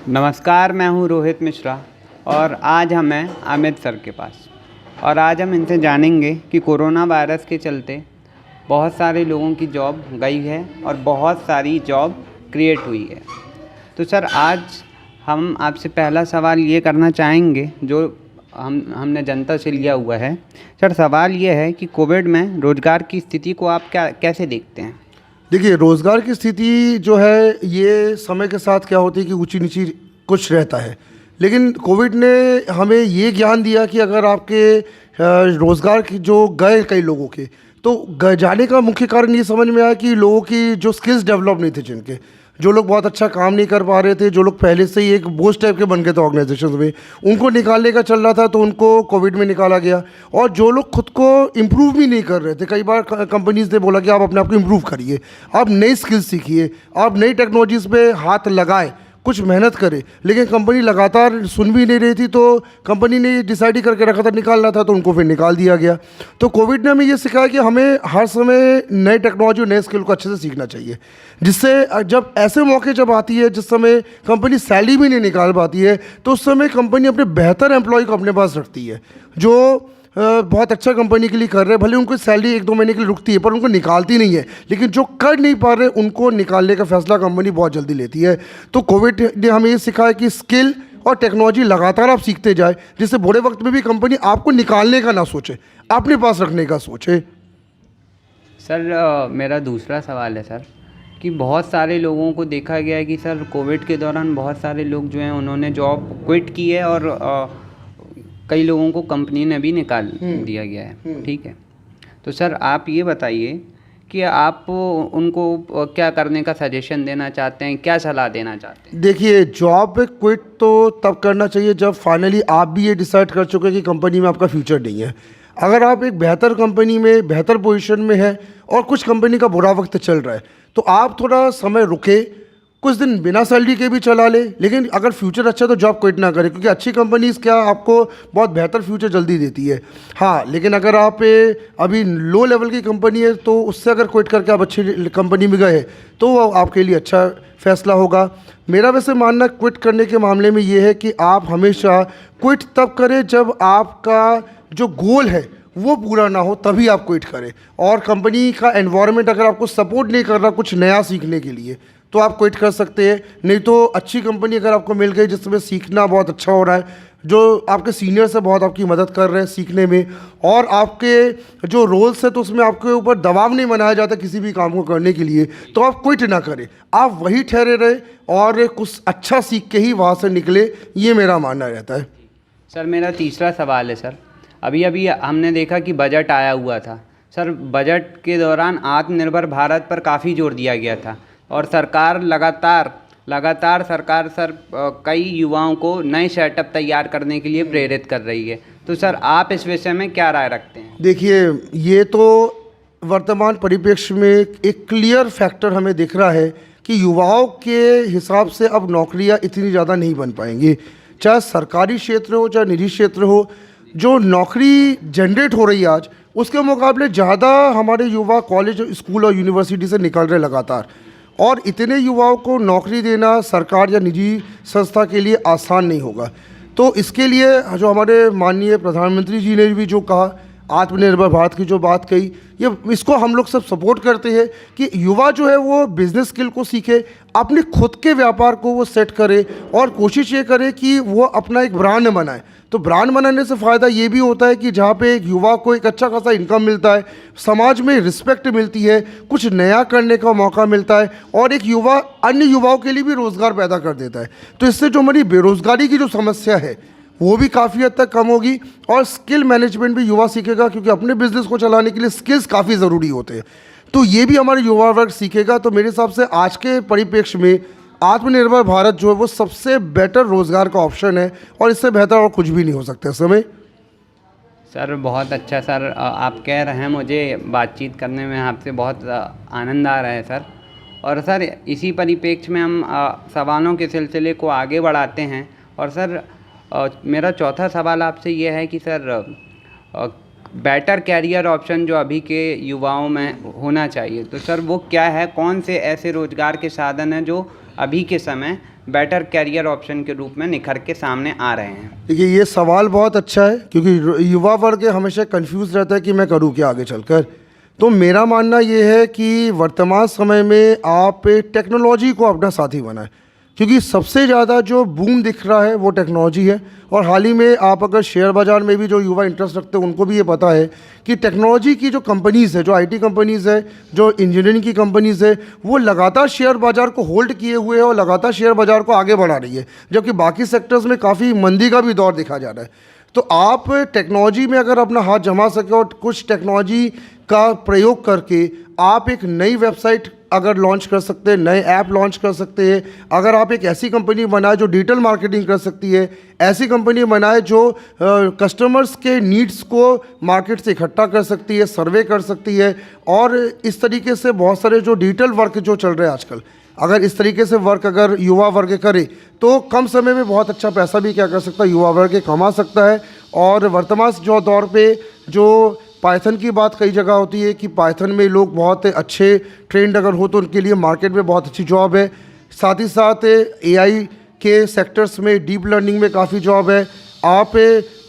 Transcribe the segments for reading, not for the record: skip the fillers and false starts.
नमस्कार, मैं हूँ रोहित मिश्रा और आज हम हैं अमित सर के पास और आज हम इनसे जानेंगे कि कोरोना वायरस के चलते बहुत सारे लोगों की जॉब गई है और बहुत सारी जॉब क्रिएट हुई है। तो सर आज हम आपसे पहला सवाल ये करना चाहेंगे जो हमने जनता से लिया हुआ है। सर सवाल ये है कि कोविड में रोज़गार की स्थिति को आप कैसे देखते हैं? देखिए, रोज़गार की स्थिति जो है ये समय के साथ क्या होती है कि ऊंची नीची कुछ रहता है, लेकिन कोविड ने हमें ये ज्ञान दिया कि अगर आपके रोज़गार की जो गए कई लोगों के, तो जाने का मुख्य कारण ये समझ में आया कि लोगों की जो स्किल्स डेवलप नहीं थे, जिनके जो लोग बहुत अच्छा काम नहीं कर पा रहे थे, जो लोग पहले से ही एक बोझ टाइप के बन गए थे ऑर्गेनाइजेशन में, उनको निकालने का चल रहा था, तो उनको कोविड में निकाला गया। और जो लोग खुद को इम्प्रूव भी नहीं कर रहे थे, कई बार कंपनीज ने बोला कि आप अपने आप को इम्प्रूव करिए, आप नई स्किल्स सीखिए, आप नई टेक्नोलॉजीज़ पे हाथ लगाएं, कुछ मेहनत करे, लेकिन कंपनी लगातार सुन भी नहीं रही थी, तो कंपनी ने डिसाइड ही करके रखा था निकालना था, तो उनको फिर निकाल दिया गया। तो कोविड ने हमें ये सिखाया कि हमें हर समय नए टेक्नोलॉजी और नए स्किल को अच्छे से सीखना चाहिए, जिससे जब ऐसे मौके जब आती है जिस समय कंपनी सैलरी भी नहीं निकाल पाती है, तो उस समय कंपनी अपने बेहतर एम्प्लॉय को अपने पास रखती है जो बहुत अच्छा कंपनी के लिए कर रहे हैं। भले उनको सैलरी 1-2 महीने के लिए रुकती है, पर उनको निकालती नहीं है, लेकिन जो कर नहीं पा रहे उनको निकालने का फैसला कंपनी बहुत जल्दी लेती है। तो कोविड ने हमें ये सिखाया कि स्किल और टेक्नोलॉजी लगातार आप सीखते जाए, जिससे बुरे वक्त में भी कंपनी आपको निकालने का ना सोचे, अपने पास रखने का सोचे। सर मेरा दूसरा सवाल है सर कि बहुत सारे लोगों को देखा गया है कि सर कोविड के दौरान बहुत सारे लोग जो हैं उन्होंने जॉब क्विट की है और कई लोगों को कंपनी ने भी निकाल दिया गया है। ठीक है, तो सर आप ये बताइए कि आप उनको क्या करने का सजेशन देना चाहते हैं, क्या सलाह देना चाहते हैं? देखिए, जॉब क्विट तो तब करना चाहिए जब फाइनली आप भी ये डिसाइड कर चुके कि कंपनी में आपका फ्यूचर नहीं है। अगर आप एक बेहतर कंपनी में बेहतर पोजीशन में है और कुछ कंपनी का बुरा वक्त चल रहा है, तो आप थोड़ा समय रुके, कुछ दिन बिना सैलरी के भी चला ले, लेकिन अगर फ्यूचर अच्छा तो जॉब क्विट ना करें, क्योंकि अच्छी कंपनीज़ क्या आपको बहुत बेहतर फ्यूचर जल्दी देती है। हाँ, लेकिन अगर आप अभी लो लेवल की कंपनी है तो उससे अगर क्विट करके आप अच्छी कंपनी में गए तो वो आपके लिए अच्छा फैसला होगा। मेरा वैसे मानना क्विट करने के मामले में ये है कि आप हमेशा क्विट तब करें जब आपका जो गोल है वो पूरा ना हो, तभी आप क्विट करें। और कंपनी का एनवायरनमेंट अगर आपको सपोर्ट नहीं कर रहा कुछ नया सीखने के लिए, तो आप क्विट कर सकते हैं। नहीं तो अच्छी कंपनी अगर आपको मिल गई जिसमें सीखना बहुत अच्छा हो रहा है, जो आपके सीनियर से बहुत आपकी मदद कर रहे हैं सीखने में, और आपके जो रोल्स है तो उसमें आपके ऊपर दबाव नहीं बनाया जाता किसी भी काम को करने के लिए, तो आप क्विट ना करें, आप वही ठहरे रहे और कुछ अच्छा सीख के ही वहाँ से निकले, ये मेरा मानना रहता है। सर मेरा तीसरा सवाल है सर, अभी हमने देखा कि बजट आया हुआ था सर, बजट के दौरान आत्मनिर्भर भारत पर काफ़ी जोर दिया गया था और सरकार लगातार सरकार सर कई युवाओं को नए सेटअप तैयार करने के लिए प्रेरित कर रही है। तो सर आप इस विषय में क्या राय रखते हैं? देखिए, ये तो वर्तमान परिप्रेक्ष्य में एक क्लियर फैक्टर हमें दिख रहा है कि युवाओं के हिसाब से अब नौकरियां इतनी ज़्यादा नहीं बन पाएंगी, चाहे सरकारी क्षेत्र हो चाहे निजी क्षेत्र हो। जो नौकरी जनरेट हो रही है आज, उसके मुकाबले ज़्यादा हमारे युवा कॉलेज, स्कूल और यूनिवर्सिटी से निकल रहे लगातार, और इतने युवाओं को नौकरी देना सरकार या निजी संस्था के लिए आसान नहीं होगा। तो इसके लिए जो हमारे माननीय प्रधानमंत्री जी ने भी जो कहा, आत्मनिर्भर भारत की जो बात कही, ये इसको हम लोग सब सपोर्ट करते हैं कि युवा जो है वो बिजनेस स्किल को सीखे, अपने खुद के व्यापार को वो सेट करे और कोशिश ये करे कि वो अपना एक ब्रांड बनाए। तो ब्रांड बनाने से फ़ायदा ये भी होता है कि जहाँ पे एक युवा को एक अच्छा खासा इनकम मिलता है, समाज में रिस्पेक्ट मिलती है, कुछ नया करने का मौका मिलता है, और एक युवा अन्य युवाओं के लिए भी रोज़गार पैदा कर देता है। तो इससे जो हमारी बेरोज़गारी की जो समस्या है वो भी काफ़ी हद तक कम होगी, और स्किल मैनेजमेंट भी युवा सीखेगा, क्योंकि अपने बिजनेस को चलाने के लिए स्किल्स काफ़ी ज़रूरी होते हैं। तो ये भी हमारे युवा वर्ग सीखेगा। तो मेरे हिसाब से आज के परिप्रेक्ष्य में आत्मनिर्भर भारत जो है वो सबसे बेटर रोज़गार का ऑप्शन है, और इससे बेहतर और कुछ भी नहीं हो सकता इस समय। सर बहुत अच्छा सर, आप कह रहे हैं, मुझे बातचीत करने में आपसे बहुत आनंद आ रहा है सर। और सर इसी परिप्रेक्ष्य में हम सवालों के सिलसिले को आगे बढ़ाते हैं। और सर मेरा चौथा सवाल आपसे ये है कि सर बेटर कैरियर ऑप्शन जो अभी के युवाओं में होना चाहिए, तो सर वो क्या है? कौन से ऐसे रोज़गार के साधन हैं जो अभी के समय बेटर करियर ऑप्शन के रूप में निखर के सामने आ रहे हैं। देखिए, ये सवाल बहुत अच्छा है क्योंकि युवा वर्ग हमेशा कंफ्यूज रहता है कि मैं करूँ क्या आगे चलकर। तो मेरा मानना ये है कि वर्तमान समय में आप टेक्नोलॉजी को अपना साथी बनाएं, क्योंकि सबसे ज़्यादा जो बूम दिख रहा है वो टेक्नोलॉजी है। और हाल ही में आप अगर शेयर बाज़ार में भी जो युवा इंटरेस्ट रखते हैं उनको भी ये पता है कि टेक्नोलॉजी की जो कंपनीज़ है, जो आईटी कंपनीज़ है, जो इंजीनियरिंग की कंपनीज़ है, वो लगातार शेयर बाज़ार को होल्ड किए हुए है और लगातार शेयर बाज़ार को आगे बढ़ा रही है, जबकि बाकी सेक्टर्स में काफ़ी मंदी का भी दौर देखा जा रहा है। तो आप टेक्नोलॉजी में अगर अपना हाथ जमा सके और कुछ टेक्नोलॉजी का प्रयोग करके आप एक नई वेबसाइट अगर लॉन्च कर सकते हैं, नए ऐप लॉन्च कर सकते हैं, अगर आप एक ऐसी कंपनी बनाए जो डिजिटल मार्केटिंग कर सकती है, ऐसी कंपनी बनाए जो कस्टमर्स के नीड्स को मार्केट से इकट्ठा कर सकती है, सर्वे कर सकती है, और इस तरीके से बहुत सारे जो डिजिटल वर्क जो चल रहे हैं आजकल, अगर इस तरीके से वर्क अगर युवा वर्ग करे तो कम समय में बहुत अच्छा पैसा भी क्या कर सकता है, युवा वर्ग कमा सकता है। और वर्तमान जो दौर पे जो पाइथन की बात कई जगह होती है कि पाइथन में लोग बहुत अच्छे ट्रेंड अगर हो तो उनके लिए मार्केट में बहुत अच्छी जॉब है। साथ ही साथ एआई के सेक्टर्स में, डीप लर्निंग में काफ़ी जॉब है। आप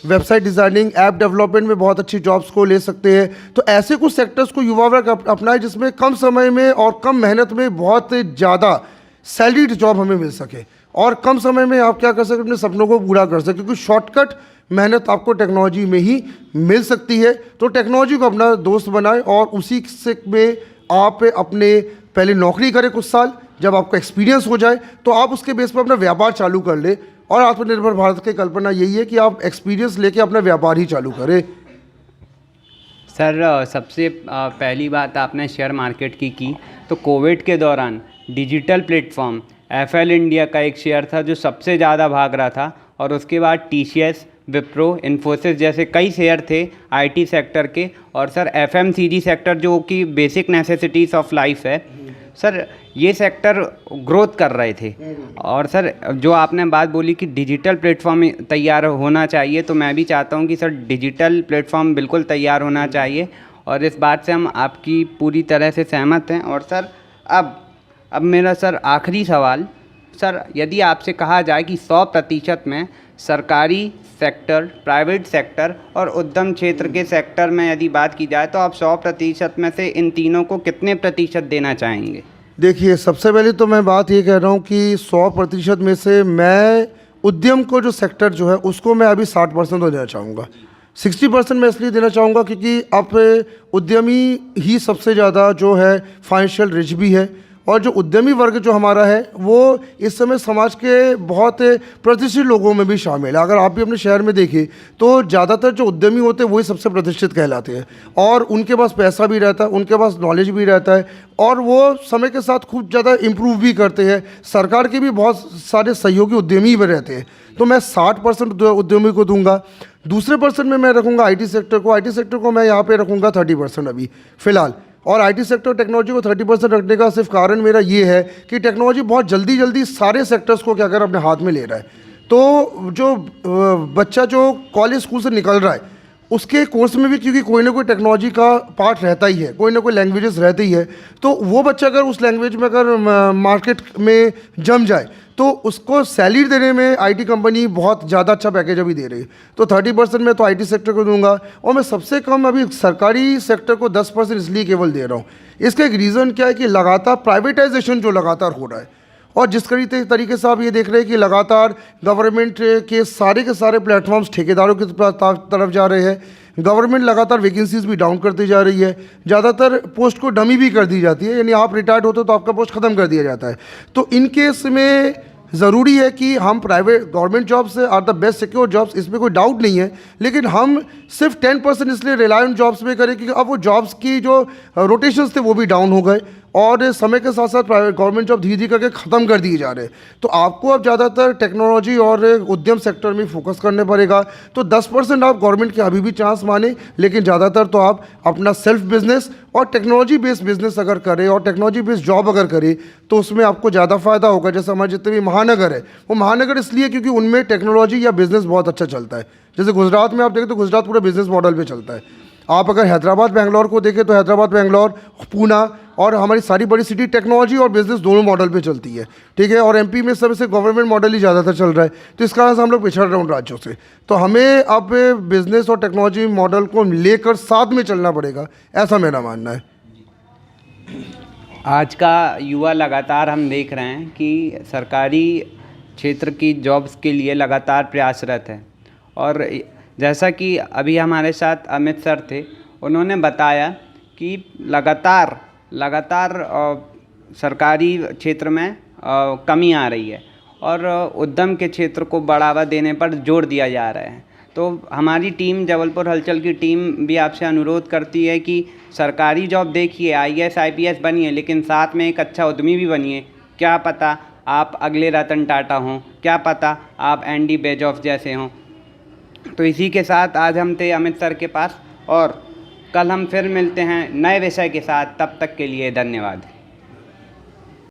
वेबसाइट डिज़ाइनिंग, ऐप डेवलपमेंट में बहुत अच्छी जॉब्स को ले सकते हैं। तो ऐसे कुछ सेक्टर्स को युवा वर्ग अपनाए जिसमें कम समय में और कम मेहनत में बहुत ज़्यादा सैलरीड जॉब हमें मिल सके, और कम समय में आप क्या कर सकते, अपने सपनों को पूरा कर सके, क्योंकि शॉर्टकट मेहनत आपको टेक्नोलॉजी में ही मिल सकती है। तो टेक्नोलॉजी को अपना दोस्त बनाएं और उसी से में आप अपने पहले नौकरी करें कुछ साल, जब आपका एक्सपीरियंस हो जाए तो आप उसके बेस पर अपना व्यापार चालू कर ले। और आत्मनिर्भर भारत की कल्पना यही है कि आप एक्सपीरियंस लेके अपना व्यापार ही चालू करें। सर, सबसे पहली बात आपने शेयर मार्केट की तो कोविड के दौरान डिजिटल प्लेटफॉर्म एफएल इंडिया का एक शेयर था जो सबसे ज़्यादा भाग रहा था, और उसके बाद टीसीएस, विप्रो, इन्फोसिस जैसे कई शेयर थे आईटी सेक्टर के। और सर एफएमसीजी सेक्टर जो कि बेसिक नेसेसिटीज़ ऑफ लाइफ है, सर ये सेक्टर ग्रोथ कर रहे थे। और सर जो आपने बात बोली कि डिजिटल प्लेटफॉर्म तैयार होना चाहिए, तो मैं भी चाहता हूँ कि सर डिजिटल प्लेटफॉर्म बिल्कुल तैयार होना चाहिए, और इस बात से हम आपकी पूरी तरह से सहमत हैं। और सर अब मेरा सर आखिरी सवाल, सर यदि आपसे कहा जाए कि 100% में सरकारी सेक्टर, प्राइवेट सेक्टर और उद्यम क्षेत्र के सेक्टर में यदि बात की जाए तो आप 100% में से इन तीनों को कितने प्रतिशत देना चाहेंगे? देखिए, सबसे पहले तो मैं बात ये कह रहा हूँ कि 100% में से मैं उद्यम को जो सेक्टर जो है उसको मैं अभी 60% देना चाहूँगा। 60% मैं इसलिए देना चाहूँगा क्योंकि अब उद्यमी ही सबसे ज़्यादा जो है फाइनेंशियल रिच भी है, और जो उद्यमी वर्ग जो हमारा है वो इस समय समाज के बहुत प्रतिष्ठित लोगों में भी शामिल है। अगर आप भी अपने शहर में देखें तो ज़्यादातर जो उद्यमी होते हैं वही सबसे प्रतिष्ठित कहलाते हैं, और उनके पास पैसा भी रहता है, उनके पास नॉलेज भी रहता है, और वो समय के साथ खूब ज़्यादा इम्प्रूव भी करते हैं। सरकार के भी बहुत सारे सहयोगी उद्यमी भी रहते हैं। तो मैं 60% उद्यमी को दूंगा। दूसरे % में मैं रखूँगा आईटी सेक्टर को। आईटी सेक्टर को मैं यहाँ पे रखूँगा 30% अभी फ़िलहाल। और आईटी सेक्टर टेक्नोलॉजी को 30% रखने का सिर्फ कारण मेरा ये है कि टेक्नोलॉजी बहुत जल्दी सारे सेक्टर्स को क्या कर अपने हाथ में ले रहा है। तो जो बच्चा जो कॉलेज स्कूल से निकल रहा है उसके कोर्स में भी क्योंकि कोई ना कोई टेक्नोलॉजी का पार्ट रहता ही है, कोई ना कोई लैंग्वेजेस रहती ही है, तो वो बच्चा अगर उस लैंग्वेज में अगर मार्केट में जम जाए तो उसको सैलरी देने में आईटी कंपनी बहुत ज़्यादा अच्छा पैकेज अभी दे रही है। तो 30% में तो आईटी सेक्टर को दूंगा, और मैं सबसे कम अभी सरकारी सेक्टर को 10% इसलिए केवल दे रहा हूँ। इसका एक रीज़न क्या है कि लगातार प्राइवेटाइजेशन जो लगातार हो रहा है, और जिस तरीके से आप ये देख रहे हैं कि लगातार गवर्नमेंट के सारे प्लेटफॉर्म्स ठेकेदारों की तरफ जा रहे हैं। गवर्नमेंट लगातार वैकेंसीज भी डाउन करती जा रही है, ज़्यादातर पोस्ट को डमी भी कर दी जाती है, यानी आप रिटायर्ड होते हो तो आपका पोस्ट ख़त्म कर दिया जाता है। तो इन केस में ज़रूरी है कि हम private government jobs are the best secure jobs, इसमें कोई डाउट नहीं है, लेकिन हम सिर्फ 10% इसलिए रिलाय ऑन जॉब्स पे करें क्योंकि अब वो जॉब्स की जो रोटेशंस थे वो भी डाउन हो गए, और समय के साथ साथ प्राइवेट गवर्नमेंट जॉब धीरे धीरे करके ख़त्म कर दिए जा रहे हैं। तो आपको अब ज़्यादातर टेक्नोलॉजी और उद्यम सेक्टर में फोकस करने पड़ेगा। तो 10% आप गवर्नमेंट के अभी भी चांस माने, लेकिन ज़्यादातर तो आप अपना सेल्फ बिजनेस और टेक्नोलॉजी बेस्ड बिजनेस अगर करें और टेक्नोलॉजी बेस्ड जॉब अगर करें तो उसमें आपको ज़्यादा फ़ायदा होगा। जैसे हमारे जितने भी महानगर है वो महानगर इसलिए क्योंकि उनमें टेक्नोलॉजी या बिज़नेस बहुत अच्छा चलता है। जैसे गुजरात में आप देखें तो गुजरात पूरा बिजनेस मॉडल पे चलता है। आप अगर हैदराबाद बेंगलोर को देखें तो हैदराबाद बेंगलोर पूना और हमारी सारी बड़ी सिटी टेक्नोलॉजी और बिजनेस दोनों मॉडल पे चलती है, ठीक है। और एमपी में सबसे गवर्नमेंट मॉडल ही ज़्यादातर चल रहा है, तो इस कारण से हम लोग पिछड़ रहे हैं उन राज्यों से। तो हमें अब बिजनेस और टेक्नोलॉजी मॉडल को लेकर साथ में चलना पड़ेगा, ऐसा मेरा मानना है। आज का युवा लगातार हम देख रहे हैं कि सरकारी क्षेत्र की जॉब्स के लिए लगातार प्रयासरत है। और जैसा कि अभी हमारे साथ अमित सर थे, उन्होंने बताया कि लगातार सरकारी क्षेत्र में कमी आ रही है और उद्यम के क्षेत्र को बढ़ावा देने पर जोर दिया जा रहा है। तो हमारी टीम, जबलपुर हलचल की टीम भी आपसे अनुरोध करती है कि सरकारी जॉब देखिए, IAS IPS बनिए, लेकिन साथ में एक अच्छा उद्यमी भी बनिए। क्या पता आप अगले रतन टाटा हों, क्या पता आप एंडी बेजोस जैसे हों। तो इसी के साथ आज हम थे अमित सर के पास, और कल हम फिर मिलते हैं नए विषय के साथ। तब तक के लिए धन्यवाद।